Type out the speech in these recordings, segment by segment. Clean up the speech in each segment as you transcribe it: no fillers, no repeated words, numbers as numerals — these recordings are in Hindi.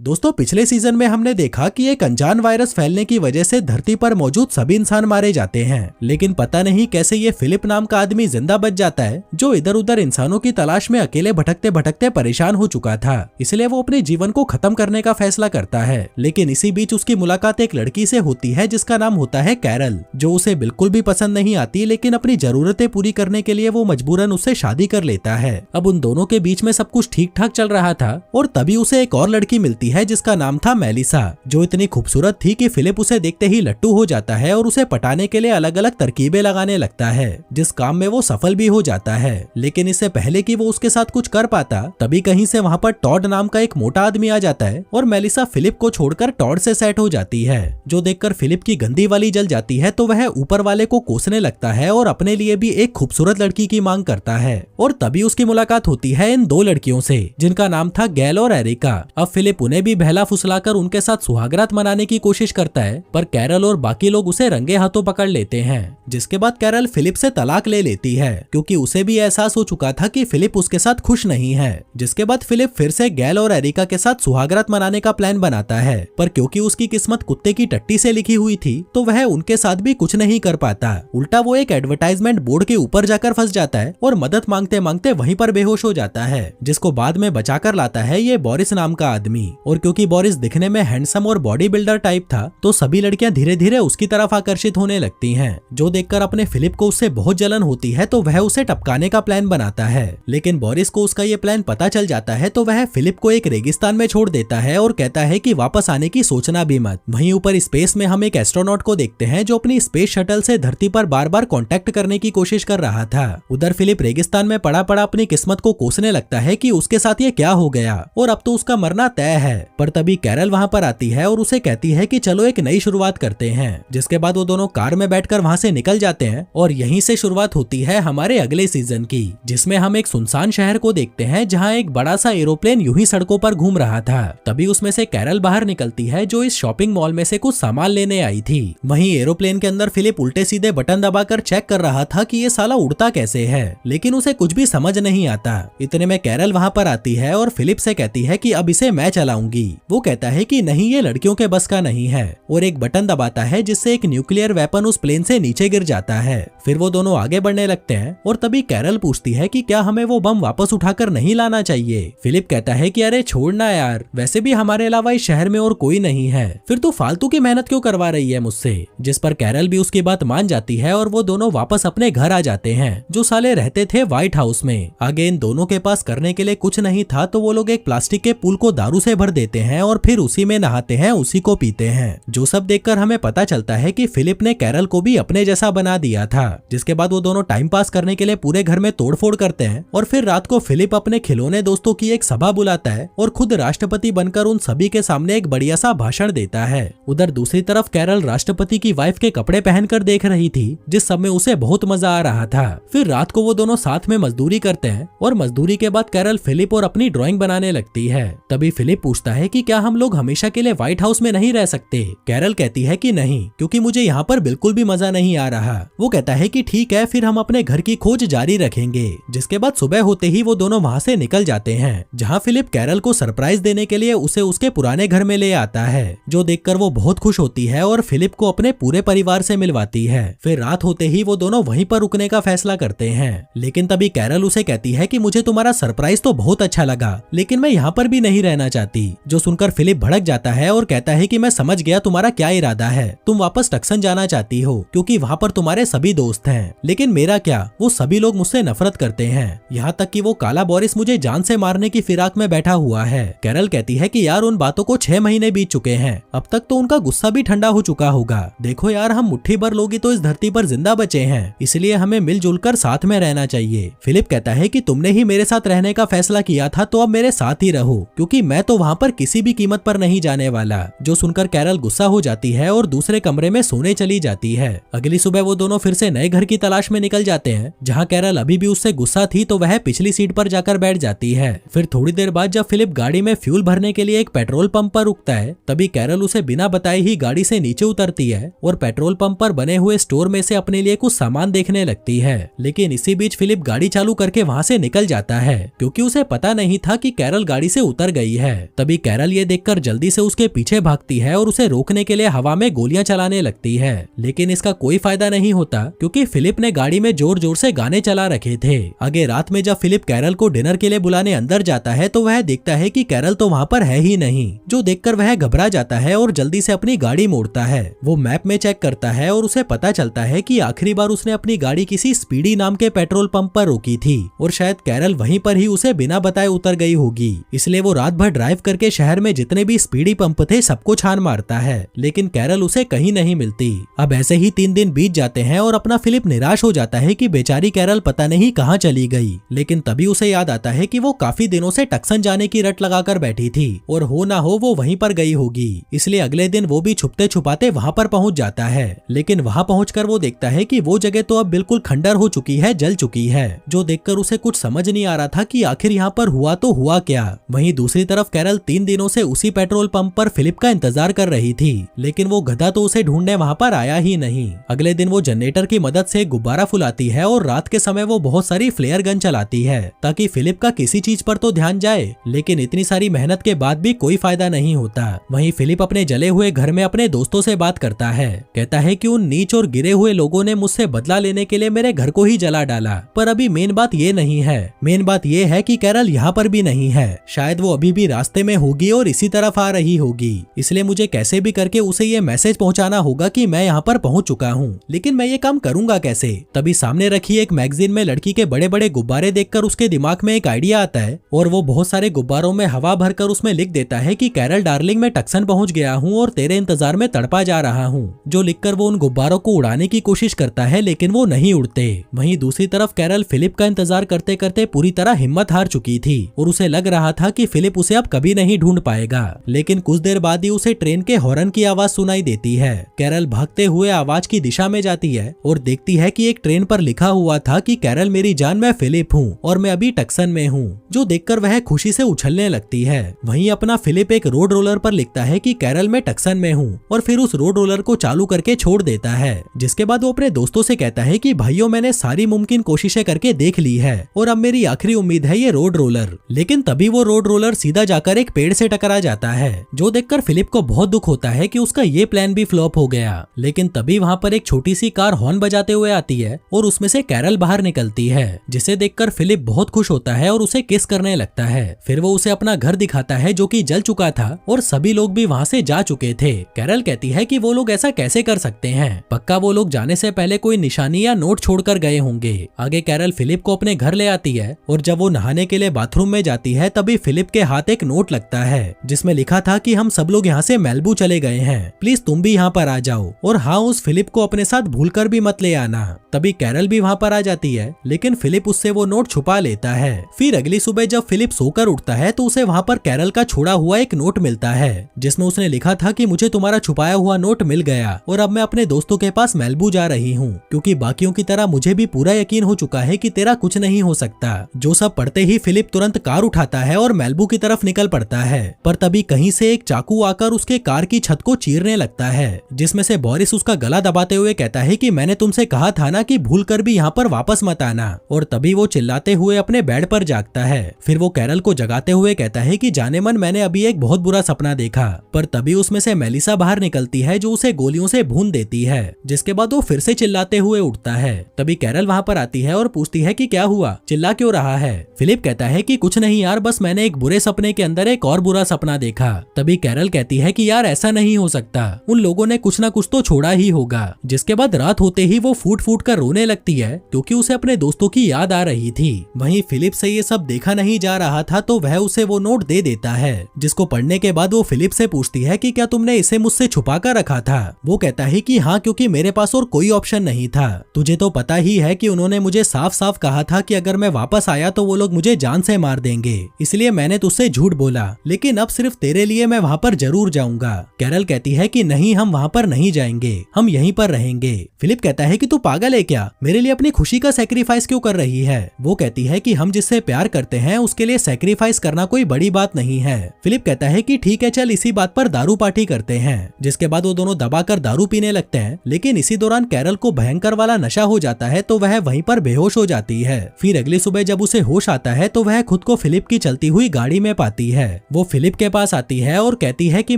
दोस्तों पिछले सीजन में हमने देखा कि एक अनजान वायरस फैलने की वजह से धरती पर मौजूद सभी इंसान मारे जाते हैं, लेकिन पता नहीं कैसे ये फिलिप नाम का आदमी जिंदा बच जाता है जो इधर उधर इंसानों की तलाश में अकेले भटकते भटकते परेशान हो चुका था। इसलिए वो अपने जीवन को खत्म करने का फैसला करता है। लेकिन इसी बीच उसकी मुलाकात एक लड़की से होती है जिसका नाम होता है कैरल, जो उसे बिल्कुल भी पसंद नहीं आती, लेकिन अपनी जरूरतें पूरी करने के लिए वो मजबूरन उससे शादी कर लेता है। अब उन दोनों के बीच में सब कुछ ठीक ठाक चल रहा था और तभी उसे एक और लड़की मिलती है जिसका नाम था मेलिसा, जो इतनी खूबसूरत थी कि फिलिप उसे देखते ही लट्टू हो जाता है और उसे पटाने के लिए अलग अलग तरकीबें लगाने लगता है, जिस काम में वो सफल भी हो जाता है। लेकिन इससे पहले कि वो उसके साथ कुछ कर पाता, तभी कहीं से वहाँ पर टॉड नाम का एक मोटा आदमी आ जाता है और मेलिसा फिलिप को छोड़कर टॉड से सेट हो जाती है, जो देखकर फिलिप की गंदी वाली जल जाती है तो वह ऊपर वाले को कोसने लगता है और अपने लिए भी एक खूबसूरत लड़की की मांग करता है। और तभी उसकी मुलाकात होती है इन दो लड़कियों से जिनका नाम था गैल और एरिका। अब फिलिप उन्हें भी बहला फुसलाकर उनके साथ सुहागरात मनाने की कोशिश करता है, पर कैरल और बाकी लोग उसे रंगे हाथों पकड़ लेते हैं। जिसके बाद कैरल फिलिप से तलाक ले लेती है क्योंकि उसे भी एहसास हो चुका था कि फिलिप उसके साथ खुश नहीं है। जिसके बाद फिलिप फिर से गैल और एरिका के साथ सुहागरात मनाने का प्लान बनाता है, पर क्योंकि उसकी किस्मत कुत्ते की टट्टी से लिखी हुई थी तो वह उनके साथ भी कुछ नहीं कर पाता। उल्टा वो एक एडवर्टाइजमेंट बोर्ड के ऊपर जाकर फंस जाता है और मदद मांगते मांगते वहीं पर बेहोश हो जाता है, जिसको बाद में बचाकर लाता है ये बोरिस नाम का आदमी। और क्योंकि बोरिस दिखने में हैंडसम और बॉडी बिल्डर टाइप था तो सभी लड़कियां धीरे धीरे उसकी तरफ आकर्षित होने लगती हैं, जो देखकर अपने फिलिप को उससे बहुत जलन होती है तो वह उसे टपकाने का प्लान बनाता है। लेकिन बोरिस को उसका ये प्लान पता चल जाता है तो वह फिलिप को एक रेगिस्तान में छोड़ देता है और कहता है कि वापस आने की सोचना भी मत। वहीं ऊपर स्पेस में हम एक एस्ट्रोनॉट को देखते हैं जो अपनी स्पेस शटल से धरती पर बार बार कांटेक्ट करने की कोशिश कर रहा था। उधर फिलिप रेगिस्तान में पड़ा पड़ा अपनी किस्मत को कोसने लगता है कि उसके साथ ये क्या हो गया और अब तो उसका मरना तय है। पर तभी कैरल वहां पर आती है और उसे कहती है कि चलो एक नई शुरुआत करते हैं। जिसके बाद वो दोनों कार में बैठकर वहां से निकल जाते हैं और यहीं से शुरुआत होती है हमारे अगले सीजन की, जिसमें हम एक सुनसान शहर को देखते हैं जहां एक बड़ा सा एरोप्लेन यूं ही सड़कों पर घूम रहा था। तभी उसमें से कैरल बाहर निकलती है जो इस शॉपिंग मॉल में से कुछ सामान लेने आई थी। वहीं एरोप्लेन के अंदर फिलिप उल्टे सीधे बटन दबाकर चेक कर रहा था कि ये साला उड़ता कैसे है, लेकिन उसे कुछ भी समझ नहीं आता। इतने में कैरल वहां पर आती है और फिलिप से कहती है कि अब इसे मैं चलाऊंगी। वो कहता है कि नहीं, ये लड़कियों के बस का नहीं है और एक बटन दबाता है जिससे एक न्यूक्लियर वेपन उस प्लेन से नीचे गिर जाता है। फिर वो दोनों आगे बढ़ने लगते हैं और तभी कैरल पूछती है कि क्या हमें वो बम वापस उठाकर नहीं लाना चाहिए। फिलिप कहता है कि अरे छोड़ना यार, वैसे भी हमारे अलावा इस शहर में और कोई नहीं है, फिर तू फालतू की मेहनत क्यों करवा रही है मुझसे। जिस पर कैरल भी उसकी बात मान जाती है और वो दोनों वापस अपने घर आ जाते हैं जो साले रहते थे व्हाइट हाउस में। आगे इन दोनों के पास करने के लिए कुछ नहीं था तो वो लोग एक प्लास्टिक के पूल को दारू से भर देते हैं और फिर उसी में नहाते हैं, उसी को पीते हैं। जो सब देखकर हमें पता चलता है कि फिलिप ने कैरल को भी अपने जैसा बना दिया था। जिसके बाद वो दोनों टाइम पास करने के लिए पूरे घर में तोड़फोड़ करते हैं और फिर रात को फिलिप अपने खिलौने दोस्तों की एक सभा बुलाता है और खुद राष्ट्रपति बनकर उन सभी के सामने एक बढ़िया सा भाषण देता है। उधर दूसरी तरफ कैरल राष्ट्रपति की वाइफ के कपड़े पहनकर देख रही थी, जिस सब में उसे बहुत मजा आ रहा था। फिर रात को वो दोनों साथ में मजदूरी करते हैं और मजदूरी के बाद कैरल फिलिप और अपनी ड्राइंग बनाने लगती है। तभी फिलिप पूछता है कि क्या हम लोग हमेशा के लिए व्हाइट हाउस में नहीं रह सकते। कैरल कहती है कि नहीं, क्योंकि मुझे यहाँ पर बिल्कुल भी मजा नहीं आ रहा। वो कहता है कि ठीक है, फिर हम अपने घर की खोज जारी रखेंगे। जिसके बाद सुबह होते ही वो दोनों वहाँ से निकल जाते हैं, जहाँ फिलिप कैरल को सरप्राइज देने के लिए उसे उसके पुराने घर में ले आता है, जो देखकर वो बहुत खुश होती है और फिलिप को अपने पूरे परिवार से मिलवाती है। फिर रात होते ही वो दोनों वहीं पर रुकने का फैसला करते हैं। लेकिन तभी कैरल उसे कहती है कि मुझे तुम्हारा सरप्राइज तो बहुत अच्छा लगा, लेकिन मैं यहाँ पर भी नहीं रहना चाहती। जो सुनकर फिलिप भड़क जाता है और कहता है कि मैं समझ गया तुम्हारा क्या इरादा है, तुम वापस टक्सन जाना चाहती हो क्योंकि वहाँ पर तुम्हारे सभी दोस्त हैं, लेकिन मेरा क्या, वो सभी लोग मुझसे नफरत करते हैं, यहाँ तक कि वो काला बोरिस मुझे जान से मारने की फिराक में बैठा हुआ है। कैरल कहती है कि यार उन बातों को 6 महीने बीत चुके हैं, अब तक तो उनका गुस्सा भी ठंडा हो चुका होगा। देखो यार, हम मुट्ठी भर लोग ही तो इस धरती पर जिंदा बचे हैं, इसलिए हमें मिलजुल कर साथ में रहना चाहिए। फिलिप कहता है कि तुमने ही मेरे साथ रहने का फैसला किया था तो अब मेरे साथ ही रहो, क्योंकि मैं तो वहाँ पर किसी भी कीमत पर नहीं जाने वाला। जो सुनकर कैरल गुस्सा हो जाती है और दूसरे कमरे में सोने चली जाती है। अगली सुबह वो दोनों फिर से नए घर की तलाश में निकल जाते हैं, जहाँ कैरल अभी भी उससे गुस्सा थी तो वह पिछली सीट पर जाकर बैठ जाती है। फिर थोड़ी देर बाद जब फिलिप गाड़ी में फ्यूल भरने के लिए एक पेट्रोल पंप पर रुकता है, तभी कैरल उसे बिना बताए ही गाड़ी से नीचे उतरती है और पेट्रोल पंप पर बने हुए स्टोर में से अपने लिए कुछ सामान देखने लगती है। लेकिन इसी बीच फिलिप गाड़ी चालू करके वहाँ से निकल जाता है, क्योंकि उसे पता नहीं था कि कैरल गाड़ी से उतर गई है। तभी तभी कैरल ये देखकर जल्दी से उसके पीछे भागती है और उसे रोकने के लिए हवा में गोलियां चलाने लगती है, लेकिन इसका कोई फायदा नहीं होता क्योंकि फिलिप ने गाड़ी में जोर जोर से गाने चला रखे थे। आगे रात में जब फिलिप कैरल को डिनर के लिए बुलाने अंदर जाता है तो वह देखता है कि कैरल तो वहाँ पर है ही नहीं, जो देखकर वह घबरा जाता है और जल्दी से अपनी गाड़ी मोड़ता है। वो मैप में चेक करता है और उसे पता चलता है कि आखिरी बार उसने अपनी गाड़ी किसी स्पीडी नाम के पेट्रोल पंप पर रोकी थी और शायद कैरल वहीं पर ही उसे बिना बताए उतर गई होगी। इसलिए वो रात भर ड्राइव करके शहर में जितने भी स्पीडी पंप थे सबको छान मारता है, लेकिन कैरल उसे कहीं नहीं मिलती। अब ऐसे ही 3 दिन बीत जाते हैं और अपना फिलिप निराश हो जाता है कि बेचारी कैरल पता नहीं कहाँ चली गई, लेकिन तभी उसे याद आता है कि वो काफी दिनों से टक्सन जाने की रट लगाकर बैठी थी और हो ना हो वो वहीं पर गई होगी। इसलिए अगले दिन वो भी छुपते छुपाते वहाँ पर पहुँच जाता है, लेकिन वहाँ पहुंचकर वो देखता है कि वो जगह तो अब बिल्कुल खंडर हो चुकी है, जल चुकी है, जो देखकर उसे कुछ समझ नहीं आ रहा था कि आखिर यहाँ पर हुआ तो हुआ क्या। वहीं दूसरी तरफ कैरल 3 दिनों से उसी पेट्रोल पंप पर फिलिप का इंतजार कर रही थी, लेकिन वो गधा तो उसे ढूंढने वहाँ पर आया ही नहीं। अगले दिन वो जनरेटर की मदद से गुब्बारा फुलाती है और रात के समय वो बहुत सारी फ्लेयर गन चलाती है ताकि फिलिप का किसी चीज पर तो ध्यान जाए, लेकिन इतनी सारी मेहनत के बाद भी कोई फायदा नहीं होता। वहीं फिलिप अपने जले हुए घर में अपने दोस्तों से बात करता है, कहता है कि उन नीच और गिरे हुए लोगों ने मुझसे बदला लेने के लिए मेरे घर को ही जला डाला, पर अभी मेन बात ये नहीं है। मेन बात ये है कि कैरल यहाँ पर भी नहीं है, शायद वो अभी भी रास्ते में होगी और इसी तरफ आ रही होगी, इसलिए मुझे कैसे भी करके उसे ये मैसेज पहुंचाना होगा कि मैं यहाँ पर पहुंच चुका हूँ। लेकिन मैं ये काम करूंगा कैसे? तभी सामने रखी एक मैगजीन में लड़की के बड़े बड़े गुब्बारे देखकर उसके दिमाग में एक आइडिया आता है और वो बहुत सारे गुब्बारों में हवा भरकर उसमें लिख देता है कि कैरल डार्लिंग मैं टक्सन पहुंच गया हूँ और तेरे इंतजार में तड़पा जा रहा हूँ। जो लिखकर वो उन गुब्बारों को उड़ाने की कोशिश करता है, लेकिन वो नहीं उड़ते। वहीं दूसरी तरफ कैरल फिलिप का इंतजार करते करते पूरी तरह हिम्मत हार चुकी थी और उसे लग रहा था कि फिलिप उसे अब कभी नहीं ढूंढ पाएगा, लेकिन कुछ देर बाद ही उसे ट्रेन के हॉर्न की आवाज सुनाई देती है। कैरल भागते हुए आवाज की दिशा में जाती है और देखती है कि एक ट्रेन पर लिखा हुआ था कि कैरल मेरी जान, मैं फिलिप हूँ और मैं अभी टक्सन में हूँ, जो देखकर वह खुशी से उछलने लगती है। वहीं अपना फिलिप एक रोड रोलर पर लिखता है कि कैरल मैं टक्सन में हूँ और फिर उस रोड रोलर को चालू करके छोड़ देता है, जिसके बाद वो अपने दोस्तों से कहता है कि भाइयों मैंने सारी मुमकिन कोशिशें करके देख ली है और अब मेरी आखिरी उम्मीद है ये रोड रोलर। लेकिन तभी वो रोड रोलर सीधा जाकर एक पेड़ से टकरा जाता है, जो देखकर फिलिप को बहुत दुख होता है कि उसका ये प्लान भी फ्लॉप हो गया। लेकिन तभी वहाँ पर एक छोटी सी कार हॉर्न बजाते हुए आती है और उसमें से कैरल बाहर निकलती है, जिसे देखकर फिलिप बहुत खुश होता है और उसे किस करने लगता है। फिर वो उसे अपना घर दिखाता है जो कि जल चुका था और सभी लोग भी वहाँ से जा चुके थे। कैरल कहती है कि वो लोग ऐसा कैसे कर सकते हैं, पक्का वो लोग जाने से पहले कोई निशानी या नोट छोड़कर गए होंगे। आगे कैरल फिलिप को अपने घर ले आती है और जब वो नहाने के लिए बाथरूम में जाती है तभी फिलिप के हाथ एक नोट लगता है जिसमें लिखा था कि हम सब लोग यहाँ से मेलबू चले गए हैं, प्लीज तुम भी यहाँ पर आ जाओ और हाँ उस फिलिप को अपने साथ भूलकर भी मत ले आना। तभी कैरल भी वहाँ पर आ जाती है, लेकिन फिलिप उससे वो नोट छुपा लेता है। फिर अगली सुबह जब फिलिप सोकर उठता है तो उसे वहाँ पर कैरल का छोड़ा हुआ एक नोट मिलता है जिसमें उसने लिखा था कि मुझे तुम्हारा छुपाया हुआ नोट मिल गया और अब मैं अपने दोस्तों के पास मेलबू जा रही हूँ, क्योंकि बाकियों की तरह मुझे भी पूरा यकीन हो चुका है कि तेरा कुछ नहीं हो सकता। जो सब पढ़ते ही फिलिप तुरंत कार उठाता है और मेलबू की तरफ निकल पड़ता है, पर तभी कहीं से एक चाकू आकर उसके कार की छत को चीरने लगता है, जिसमें से बोरिस उसका गला दबाते हुए कहता है कि मैंने तुमसे कहा था ना कि भूल कर भी यहाँ पर वापस मत आना। और तभी वो चिल्लाते हुए अपने बेड पर जागता है। फिर वो कैरल को जगाते हुए कहता है कि जाने मन मैंने अभी एक बहुत बुरा सपना देखा, पर तभी उसमें से मेलिसा बाहर निकलती है जो उसे गोलियों से भून देती है, जिसके बाद वो फिर से चिल्लाते हुए उठता है। तभी कैरल वहाँ पर आती है और पूछती है कि क्या हुआ, चिल्ला क्यों रहा है। फिलिप कहता है कि कुछ नहीं यार, बस मैंने एक बुरे सपने के अंदर एक और बुरा सपना देखा। तभी कैरल कहती है कि यार ऐसा नहीं हो सकता, उन लोगों ने कुछ ना कुछ तो छोड़ा ही होगा। जिसके बाद रात होते ही वो फूट फूट कर रोने लगती है क्योंकि उसे अपने दोस्तों की याद आ रही थी। वहीं फिलिप से ये सब देखा नहीं जा रहा था तो वह उसे वो नोट दे देता है, जिसको पढ़ने के बाद वो फिलिप से पूछती है कि क्या तुमने इसे मुझसे छुपा कर रखा था। वो कहता है कि हाँ, क्योंकि मेरे पास और कोई ऑप्शन नहीं था। तुझे तो पता ही है कि उन्होंने मुझे साफ साफ कहा था कि अगर मैं वापस आया तो वो लोग मुझे जान से मार देंगे, इसलिए मैंने तुझसे झूठ बोला, लेकिन अब सिर्फ तेरे लिए मैं वहाँ पर जरूर जाऊंगा। कैरल कहती है कि नहीं, हम वहाँ पर नहीं जाएंगे, हम यहीं पर रहेंगे। फिलिप कहता है कि तू पागल है क्या, मेरे लिए अपनी खुशी का सैक्रिफाइस क्यों कर रही है। वो कहती है कि हम जिससे प्यार करते हैं उसके लिए सैक्रिफाइस करना कोई बड़ी बात नहीं है। फिलिप कहता है कि ठीक है, चल इसी बात पर दारू पार्टी करते हैं। जिसके बाद वो दोनों दबाकर दारू पीने लगते हैं, लेकिन इसी दौरान कैरल को भयंकर वाला नशा हो जाता है तो वह वहीं पर बेहोश हो जाती है। फिर अगली सुबह जब उसे होश आता है तो वह खुद को फिलिप की चलती हुई गाड़ी में पाती है, वो फिलिप के पास आती है और कहती है कि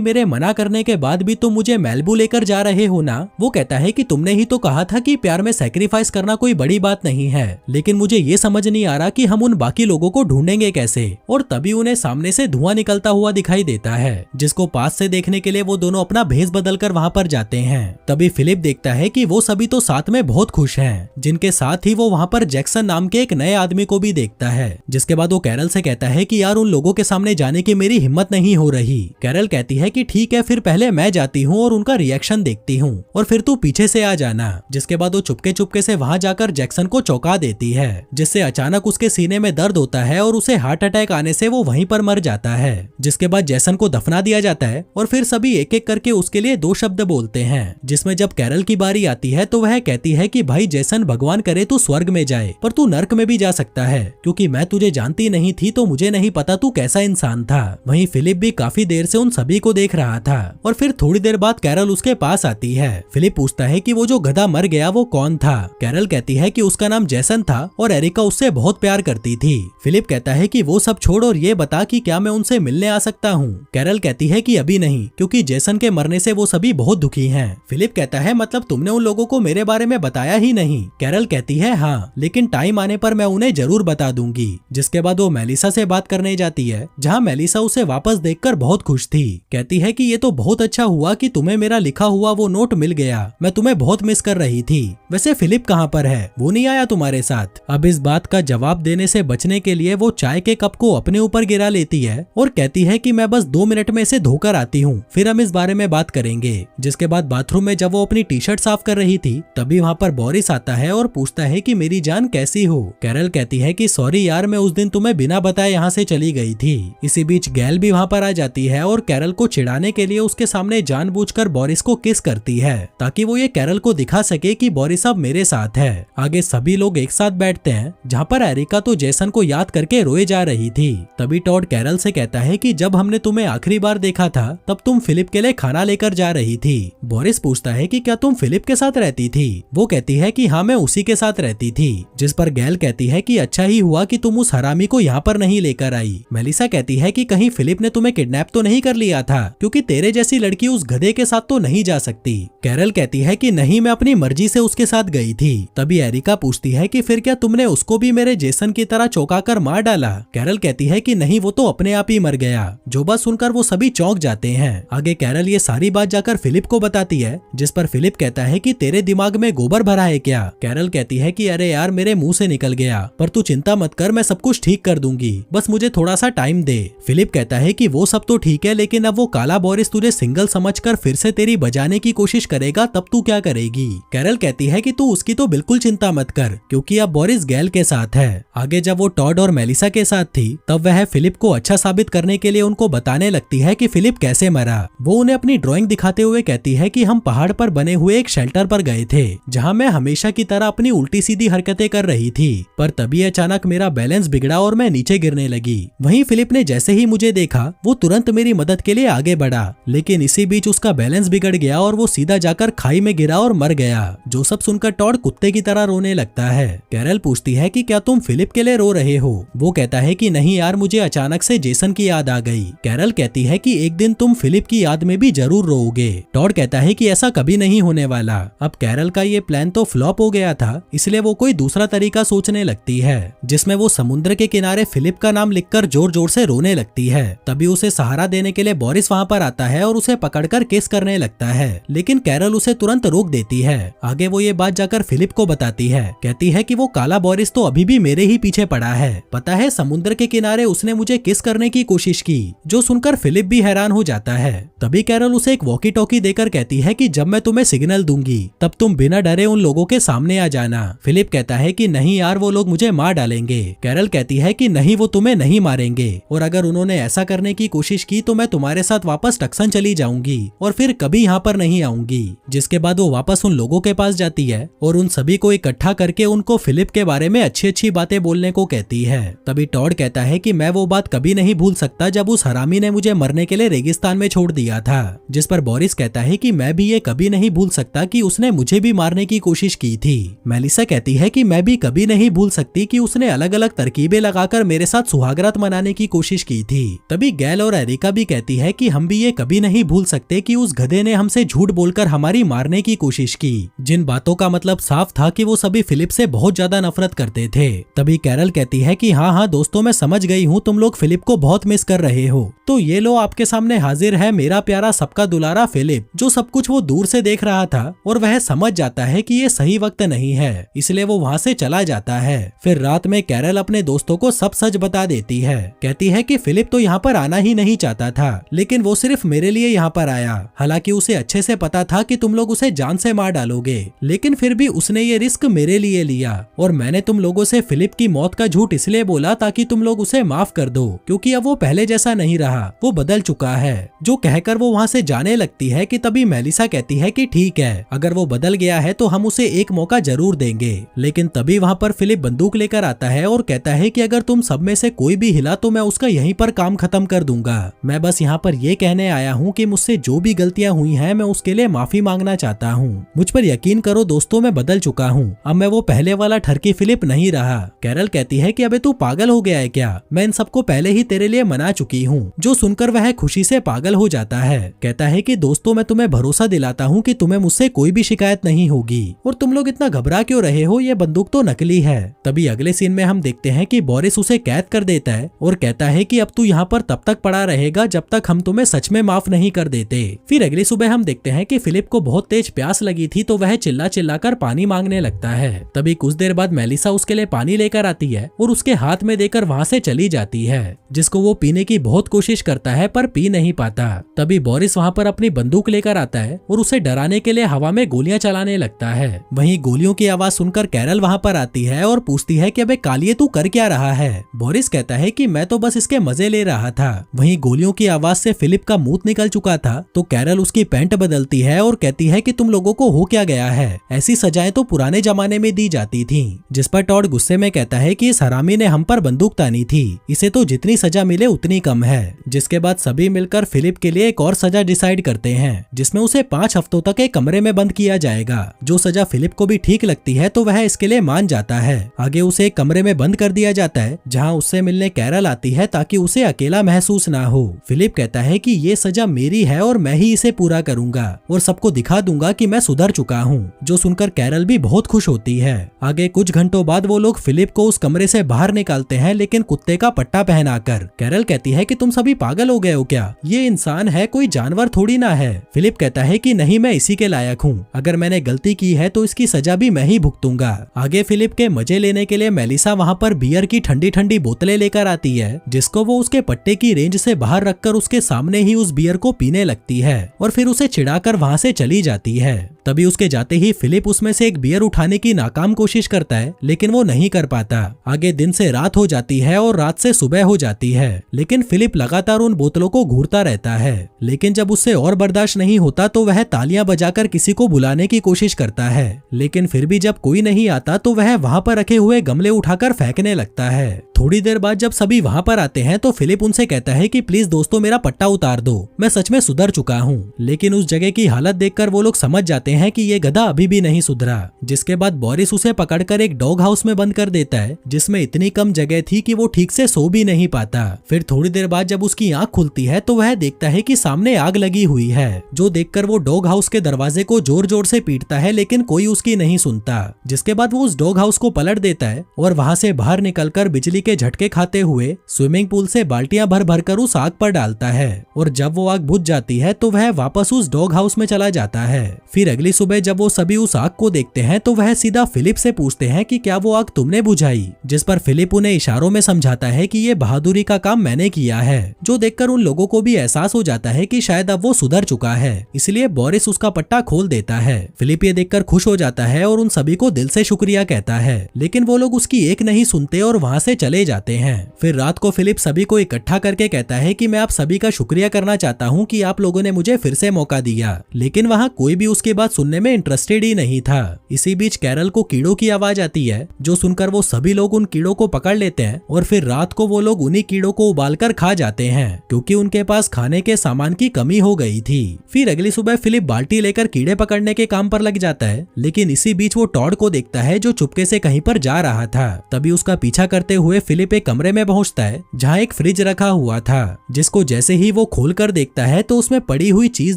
मेरे मना करने के बाद भी तुम मुझे मैलिबू लेकर जा रहे हो ना। वो कहता है कि तुमने ही तो कहा था कि प्यार में सैक्रिफाइस करना कोई बड़ी बात नहीं है, लेकिन मुझे ये समझ नहीं आ रहा कि हम उन बाकी लोगों को ढूंढेंगे कैसे। और तभी उन्हें सामने से धुआं निकलता हुआ दिखाई देता है, जिसको पास से देखने के लिए वो दोनों अपना भेष बदलकर वहाँ पर जाते हैं। तभी फिलिप देखता है कि वो सभी तो साथ में बहुत खुश हैं, जिनके साथ ही वो वहाँ पर जैक्सन नाम के एक नए आदमी को भी देखता है। जिसके बाद वो कैरल से कहता है कि यार उन लोगों के सामने जाने की मेरी हिम्मत नहीं हो रही। कैरल कहती है कि ठीक है, फिर पहले मैं जाती हूँ और उनका रिएक्शन देखती हूँ और फिर तू पीछे से आ जाना। जिसके बाद वो चुपके चुपके से वहाँ जाकर जैक्सन को चौंका देती है, जिससे अचानक उसके सीने में दर्द होता है और उसे हार्ट अटैक आने से वो वहीं पर मर जाता है। जिसके बाद जैसन को दफना दिया जाता है और फिर सभी एक एक करके उसके लिए 2 शब्द बोलते हैं, जिसमें जब कैरल की बारी आती है तो वह कहती है कि भाई जैसन, भगवान करे तू स्वर्ग में जाए, पर तू नर्क में भी जा सकता है, क्योंकि मैं तुझे जानती नहीं थी तो मुझे नहीं पता तू कैसा इंसान था। वहीं फिलिप भी काफी देर से उन सभी को देख रहा था और फिर थोड़ी देर बाद कैरल उसके पास आती है। फिलिप पूछता है कि वो जो गधा मर गया वो कौन था। कैरल कहती है कि उसका नाम जैसन था और एरिका उससे बहुत प्यार करती थी। फिलिप कहता है कि वो सब छोड़ और ये बता कि क्या मैं उनसे मिलने आ सकता हूँ। कैरल कहती है कि अभी नहीं, क्योंकि जैसन के मरने से वो सभी बहुत दुखी हैं। फिलिप कहता है मतलब तुमने उन लोगों को मेरे बारे में बताया ही नहीं। कैरल कहती है हाँ, लेकिन टाइम आने पर मैं उन्हें जरूर बता दूंगी। जिसके बाद वो मेलिसा से बात करने जाती है, जहाँ मेलिसा उसे वापस देखकर बहुत खुश थी। कहती है कि ये तो बहुत अच्छा हुआ कि तुम्हें मेरा लिखा हुआ वो नोट मिल गया, मैं तुम्हें बहुत मिस कर रही थी। वैसे फिलिप कहाँ पर है, वो नहीं आया तुम्हारे साथ? अब इस बात का जवाब देने से बचने के लिए वो चाय के कप को अपने ऊपर गिरा लेती है और कहती है कि मैं बस 2 मिनट में इसे धोकर आती हूँ, फिर हम इस बारे में बात करेंगे। जिसके बाद बाथरूम में जब वो अपनी टी शर्ट साफ कर रही थी तभी वहाँ पर बोरिस आता है और पूछता है कि मेरी जान कैसी हो। कैरल कहती है कि सॉरी यार, मैं उस दिन तुम्हें बिना बताए यहाँ से चली गई थी। इसी बीच गैल भी वहाँ पर आ जाती है और कैरल को चिढ़ाने के लिए उसके सामने जानबूझकर बोरिस को किस करती है, ताकि वो ये कैरल को दिखा सके कि बोरिस अब मेरे साथ है। आगे सभी लोग एक साथ बैठते हैं, जहाँ पर एरिका तो जैसन को याद करके रोए जा रही थी। तभी टॉड कैरल से कहता है कि जब हमने तुम्हें आखिरी बार देखा था तब तुम फिलिप के लिए खाना लेकर जा रही थी। बोरिस पूछता है कि क्या तुम फिलिप के साथ रहती थी? वो कहती है कि हाँ, मैं उसी के साथ रहती थी। जिस पर गैल कहती है कि अच्छा ही हुआ कि तुम उस हरामी को यहाँ पर नहीं लेकर आई। मेलिसा कहती है कि कहीं फिलिप ने तुम्हें किडनैप तो नहीं कर लिया था, क्योंकि तेरे जैसी लड़की उस गधे के साथ तो नहीं जा सकती। कैरल कहती है कि नहीं, मैं अपनी मर्जी से उसके साथ गई थी। तभी एरिका पूछती है कि फिर क्या तुमने उसको भी मेरे जेसन की तरह चौंका कर मार डाला? कैरल कहती है कि नहीं, वो तो अपने आप ही मर गया। जो बात सुनकर वो सभी चौंक जाते हैं। आगे कैरल ये सारी बात जाकर फिलिप को बताती है, जिस पर फिलिप कहता है कि तेरे दिमाग में गोबर भरा है क्या? कैरल कहती है कि अरे यार, मेरे मुंह से निकल गया, पर तू चिंता मत कर, मैं सब कुछ ठीक कर दूंगी, बस मुझे थोड़ा सा टाइम दे। फिलिप कहता है कि वो सब तो ठीक है, लेकिन अब वो काला बोरिस तुझे सिंगल समझकर फिर से तेरी बजाने की कोशिश करेगा, तब तू क्या करेगी? कैरल कहती है कि तू उसकी तो बिल्कुल चिंता मत कर, क्योंकि अब बोरिस गैल के साथ है। आगे जब वो टॉड और मेलिसा के साथ थी तब वह फिलिप को अच्छा साबित करने के लिए उनको बताने लगती है कि फिलिप कैसे मरा। वो उन्हें अपनी ड्राइंग दिखाते हुए कहती है कि हम पहाड़ पर बने हुए एक शेल्टर पर गए थे, जहाँ मैं हमेशा की तरह अपनी उल्टी सीधी हरकतें कर रही थी, पर तभी अचानक मेरा बैलेंस बिगड़ा और मैं नीचे गिरने लगी। वहीं फिलिप ने जैसे ही मुझे देखा वो तुरंत मेरी मदद के लिए आगे बढ़ा, लेकिन इसी बीच उसका बैलेंस बिगड़ गया और वो सीधा जाकर खाई में गिरा और मर गया। जो सब सुनकर टॉड कुत्ते की तरह रोने लगता है। कैरल पूछती है कि क्या तुम फिलिप के लिए रो रहे हो? वो कहता है कि नहीं यार, मुझे अचानक से जेसन की याद आ गई। कैरल कहती है कि एक दिन तुम फिलिप की याद में भी जरूर रोओगे। टॉड कहता है कि ऐसा कभी नहीं होने वाला। अब कैरल का ये प्लान तो फ्लॉप हो गया था, इसलिए वो कोई दूसरा तरीका सोचने लगती है, जिसमें वो समुद्र के किनारे फिलिप का नाम लिखकर जोर जोर से रोने लगती है। तभी उसे सहारा देने के लिए बोरिस वहाँ पर आता है और उसे पकड़कर किस करने लगता है, लेकिन कैरल उसे तुरंत रोक देती है। आगे वो ये बात जाकर फिलिप को बताती है, कहती है कि वो काला बोरिस तो अभी भी मेरे ही पीछे पड़ा है। पता है, समुद्र के किनारे उसने मुझे किस करने की कोशिश की, जो सुनकर फिलिप भी हैरान हो जाता है। तभी कैरल उसे एक वॉकी टॉकी देकर कहती है कि जब मैं तुम्हें सिग्नल दूंगी तब तुम बिना डरे उन लोगों के सामने आ जाना। फिलिप कहता है कि नहीं यार, वो लोग मुझे मार डालेंगे। कैरल कहती है कि नहीं, वो तुम्हें नहीं मारेंगे, और अगर उन्होंने ऐसा करने की कोशिश की तो मैं तुम्हारे साथ वापस टक्सन चली जाऊंगी और फिर कभी यहाँ पर नहीं आऊंगी। जिसके बाद वो वापस उन लोगों के पास जाती है और उन सभी को इकट्ठा करके उनको फिलिप के बारे में अच्छी अच्छी बातें बोलने को कहती है। तभी टॉड कहता है कि मैं वो बात कभी नहीं भूल सकता जब उस हरामी ने मुझे मरने के लिए रेगिस्तान में छोड़ दिया था। जिस पर बोरिस कहता है कि मैं भी ये कभी नहीं भूल सकता कि उसने मुझे भी मारने की कोशिश की थी। मेलिसा कहती है कि मैं भी कभी नहीं भूल सकती कि उसने अलग अलग तरकीबें लगाकर मेरे साथ सुहागरात मनाने की कोशिश की थी। तभी गैल और एरिका भी कहती है कि हम भी ये कभी नहीं भूल सकते कि उस गधे ने हमसे झूठ बोलकर हमारी मारने की कोशिश की, जिन बातों का मतलब साफ था कि वो सभी फिलिप से बहुत ज्यादा नफरत करते थे। तभी कैरल कहती है कि हाँ दोस्तों, मैं समझ गई हूँ तुम लोग फिलिप को बहुत मिस कर रहे हो, तो ये लो आपके सामने हाजिर है मेरा प्यारा सबका दुलारा फिलिप, जो सब कुछ वो दूर से देख रहा था और वह समझ जाता है कि ये सही वक्त नहीं है, इसलिए वो वहाँ से चला जाता है। फिर रात में कैरल अपने दोस्तों को सब सच बता देती है। कहती है कि फिलिप तो यहाँ पर आना ही नहीं चाहता था, लेकिन वो सिर्फ मेरे लिए यहाँ पर आया। हालांकि उसे अच्छे से पता था कि तुम लोग उसे जान से मार डालोगे, लेकिन फिर भी उसने ये रिस्क मेरे लिए लिया और मैंने तुम लोगों से फिलिप की मौत का झूठ इसलिए बोला ताकि तुम लोग उसे माफ कर दो, क्योंकि अब वो पहले जैसा नहीं रहा, वो बदल चुका है। जो कहकर वो वहाँ से जाने लगती है कि तभी मेलिसा कहती है कि ठीक है, अगर वो बदल गया है तो हम उसे एक मौका जरूर देंगे। लेकिन तभी वहाँ पर फिलिप बंदूक लेकर आता है और कहता है कि अगर तुम सब में से कोई भी हिला तो मैं उसका यहीं पर काम खत्म कर दूंगा। मैं बस यहाँ पर ये कहने आया हूँ कि मुझसे जो भी गलतियां हुई हैं मैं उसके लिए माफी मांगना चाहता हूँ। मुझ पर यकीन करो दोस्तों, मैं बदल चुका हूँ, अब मैं वो पहले वाला ठरकी फिलिप नहीं रहा। कैरल कहती है कि अबे तू पागल हो गया है क्या, मैं इन सबको पहले ही तेरे लिए मना चुकी हूँ। जो सुनकर वह खुशी से पागल हो जाता है। कहता है कि दोस्तों, मैं तुम्हें भरोसा दिलाता हूँ कि तुम्हें मुझसे कोई भी शिकायत नहीं होगी और तुम लोग इतना घबरा क्यों रहे हो, ये बंदूक तो नकली है। तभी अगले सीन में हम देखते हैं कि बोरिस उसे कैद कर देता है और कहता है कि अब तू यहाँ पर तब तक पड़ा रहेगा जब तक हम तुम्हें सच में माफ नहीं कर देते। फिर अगली सुबह हम देखते हैं कि फिलिप को बहुत तेज प्यास लगी थी, तो वह चिल्ला चिल्ला कर पानी मांगने लगता है। तभी कुछ देर बाद मेलिसा उसके लिए पानी लेकर आती है और उसके हाथ में देकर वहाँ से चली जाती है, जिसको वो पीने की बहुत कोशिश करता है पर पी नहीं पाता। तभी बोरिस वहाँ पर अपनी बंदूक लेकर आता है और उसे डराने के लिए हवा में गोलियां चलाने लगता है। वहीं गोलियों की आवाज सुनकर कैरल वहाँ पर आती है और पूछती है कि अबे कालिए तू कर क्या रहा है। बोरिस कहता है कि मैं तो बस इसके मजे ले रहा था। वहीं गोलियों की आवाज से फिलिप का मुंह निकल चुका था, तो कैरल उसकी पैंट बदलती है और कहती है कि तुम लोगों को हो क्या गया है, ऐसी सजाएं तो पुराने जमाने में दी जाती थी। जिस पर टॉड गुस्से में कहता है कि इस हरामी ने हम पर बंदूक तानी थी, इसे तो जितनी सजा मिले उतनी कम है। जिसके बाद सभी मिलकर फिलिप के लिए एक और सजा डिसाइड करते हैं, जिसमें उसे 5 हफ्तों तक एक कमरे में बंद किया जाएगा। जो सजा फिलिप को भी ठीक लगती है तो वह इसके लिए मान जाता है। आगे उसे एक कमरे में बंद कर दिया जाता है, जहाँ उससे मिलने कैरल आती है ताकि उसे अकेला महसूस ना हो। फिलिप कहता है कि ये सजा मेरी है और मैं ही इसे पूरा करूंगा और सबको दिखा दूंगा कि मैं सुधर चुका हूँ। जो सुनकर कैरल भी बहुत खुश होती है। आगे कुछ घंटों बाद वो लोग फिलिप को उस कमरे से बाहर निकालते हैं, लेकिन कुत्ते का पट्टा पहनाकर। कैरल कहती है कि तुम सभी पागल हो गए हो क्या, ये इंसान है, कोई जानवर थोड़ी ना है। फिलिप कहता है कि नहीं, मैं इसी के लायक हूँ, अगर मैंने गलती की है तो इसकी सजा भी मैं ही भुगतूंगा। आगे फिलिप के मजे लेने के लिए मेलिसा वहाँ पर बियर की ठंडी ठंडी बोतलें लेकर आती है, जिसको वो उसके पट्टे की रेंज से बाहर रखकर उसके सामने ही उस बियर को पीने लगती है और फिर उसे चिढ़ाकर वहाँ से चली जाती है। तभी उसके जाते ही फिलिप उसमें से एक बियर उठाने की नाकाम कोशिश करता है, लेकिन वो नहीं कर पाता। आगे दिन से रात हो जाती है और रात से सुबह हो जाती है, लेकिन फिलिप लगातार उन बोतलों को घूरता रहता है। लेकिन जब उससे और बर्दाश्त नहीं होता तो वह तालियां बजाकर किसी को बुलाने की कोशिश करता है, लेकिन फिर भी जब कोई नहीं आता तो वह वहाँ पर रखे हुए गमले उठाकर फेंकने लगता है। थोड़ी देर बाद जब सभी वहाँ पर आते हैं तो फिलिप उनसे कहता है कि प्लीज दोस्तों, मेरा पट्टा उतार दो, मैं सच में सुधर चुका हूँ। लेकिन उस जगह की हालत देखकर वो लोग समझ जाते हैं कि ये गधा अभी भी नहीं सुधरा। जिसके बाद बोरिस उसे पकड़कर एक डॉग हाउस में बंद कर देता है, जिसमें इतनी कम जगह थी कि वो ठीक से सो भी नहीं पाता। फिर थोड़ी देर बाद जब उसकी आंख खुलती है तो वह देखता है कि सामने आग लगी हुई है, जो देखकर वो डॉग हाउस के दरवाजे को जोर जोर से पीटता है, लेकिन कोई उसकी नहीं सुनता। जिसके बाद वो उस डॉग हाउस को पलट देता है और वहाँ से बाहर निकलकर बिजली के झटके खाते हुए स्विमिंग पूल से बाल्टियां भर भर कर उस आग पर डालता है। और जब वो आग बुझ जाती है तो वह वापस उस डॉग हाउस में चला जाता है। फिर अगली सुबह जब वो सभी उस आग को देखते हैं तो वह सीधा फिलिप से पूछते हैं कि क्या वो आग तुमने बुझाई, जिस पर फिलिप उन्हें इशारों में समझाता है कि ये बहादुरी का काम मैंने किया है। जो देखकर उन लोगों को भी एहसास हो जाता है कि शायद अब वो सुधर चुका है, इसलिए बोरिस उसका पट्टा खोल देता है। फिलिप ये देखकर खुश हो जाता है और उन सभी को दिल से शुक्रिया कहता है, लेकिन वो लोग उसकी एक नहीं सुनते और वहाँ से चले जाते हैं। फिर रात को फिलिप सभी को इकट्ठा करके कहता है कि मैं आप सभी का शुक्रिया करना चाहता हूँ कि आप लोगों ने मुझे फिर से मौका दिया। लेकिन वहाँ कोई भी उसकी बात सुनने में इंटरेस्टेड ही नहीं था। इसी बीच कैरल को कीड़ों की आवाज आती है, जो सुनकर वो सभी लोग उन कीड़ों को पकड़ लेते हैं और फिर रात को वो लोग उन्हीं कीड़ों को उबालकर खा जाते हैं, क्योंकि उनके पास खाने के सामान की कमी हो गई थी। फिर अगली सुबह फिलिप बाल्टी लेकर कीड़े पकड़ने के काम पर लग जाता है, लेकिन इसी बीच वो टॉड को देखता है जो चुपके से कहीं पर जा रहा था। तभी उसका पीछा करते हुए फिलिप एक कमरे में पहुंचता है जहां एक फ्रिज रखा हुआ था, जिसको जैसे ही वो खोलकर देखता है तो उसमें पड़ी हुई चीज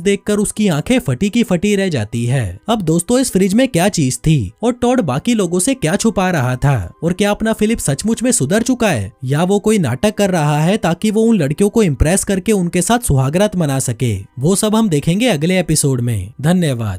देखकर उसकी आंखें फटी की फटी रह जाती है। अब दोस्तों, इस फ्रिज में क्या चीज थी और टॉड बाकी लोगों से क्या छुपा रहा था, और क्या अपना फिलिप सचमुच में सुधर चुका है या वो कोई नाटक कर रहा है ताकि वो उन लड़कियों को इम्प्रेस करके उनके साथ सुहागरात मना सके, वो सब हम देखेंगे अगले एपिसोड में। धन्यवाद।